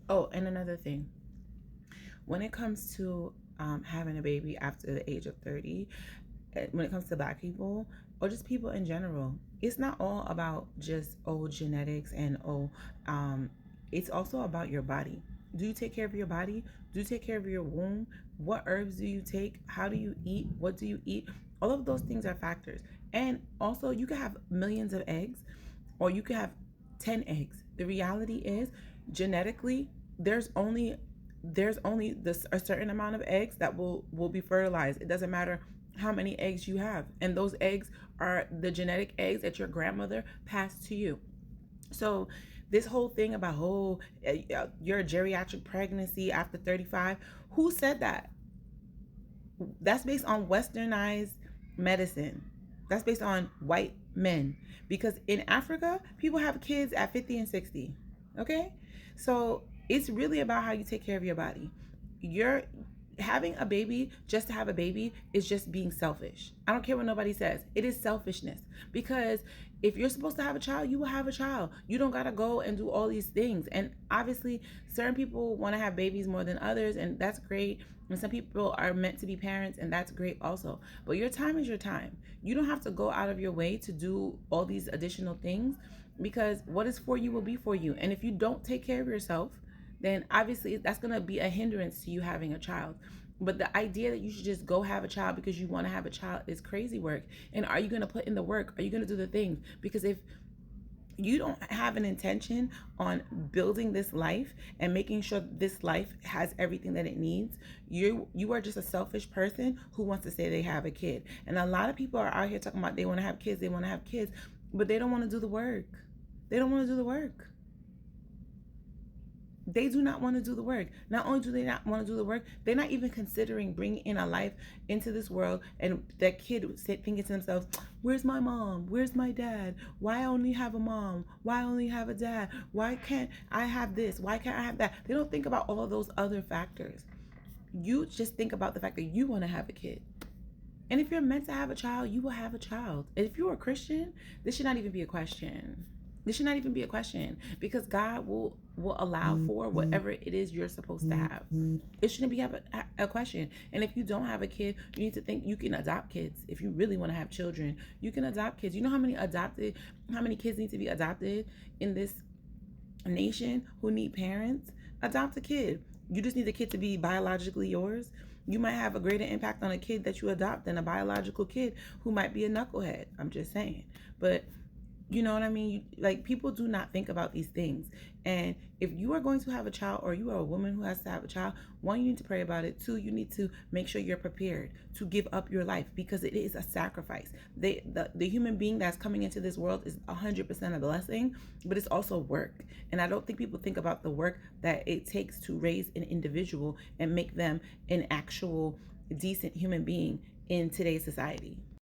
Oh, and another thing, when it comes to having a baby after the age of 30, when it comes to Black people or just people in general, it's not all about just genetics and it's also about your body. Do you take care of your body? Do you take care of your womb? What herbs do you take? How do you eat? What do you eat? All of those things are factors. And also, you could have millions of eggs or you could have 10 eggs. The reality is, genetically, there's only a certain amount of eggs that will be fertilized. It doesn't matter how many eggs you have, and those eggs are the genetic eggs that your grandmother passed to you. So this whole thing about you're a geriatric pregnancy after 35, who said that? That's based on westernized medicine. That's based on white men. Because in Africa, people have kids at 50 and 60. Okay? So it's really about how you take care of your body. You're having a baby just to have a baby is just being selfish. I don't care what nobody says. It is selfishness. Because if you're supposed to have a child, you will have a child. You don't gotta go and do all these things. And obviously, certain people want to have babies more than others, and that's great. And some people are meant to be parents, and that's great also. But your time is your time. You don't have to go out of your way to do all these additional things, because what is for you will be for you. And if you don't take care of yourself, then obviously that's going to be a hindrance to you having a child. But the idea that you should just go have a child because you want to have a child is crazy work. And are you going to put in the work? Are you going to do the things? Because if you don't have an intention on building this life and making sure this life has everything that it needs, you are just a selfish person who wants to say they have a kid. And a lot of people are out here talking about they want to have kids, but they don't want to do the work. They don't want to do the work. They do not want to do the work. Not only do they not want to do the work, they're not even considering bringing in a life into this world, and that kid thinking to themselves, where's my mom? Where's my dad? Why I only have a mom? Why I only have a dad? Why can't I have this? Why can't I have that? They don't think about all of those other factors. You just think about the fact that you want to have a kid. And if you're meant to have a child, you will have a child. And if you're a Christian, this should not even be a question. This should not even be a question, because God will allow for whatever it is you're supposed to have. It shouldn't be a question. And if you don't have a kid, you need to think you can adopt kids. If you really want to have children, you can adopt kids. You know how many kids need to be adopted in this nation who need parents? Adopt a kid. You just need the kid to be biologically yours. You might have a greater impact on a kid that you adopt than a biological kid who might be a knucklehead. I'm just saying. But you know what I mean? Like, people do not think about these things. And if you are going to have a child, or you are a woman who has to have a child, one, you need to pray about it. Two, you need to make sure you're prepared to give up your life, because it is a sacrifice. The human being that's coming into this world is 100% a blessing, but it's also work. And I don't think people think about the work that it takes to raise an individual and make them an actual decent human being in today's society.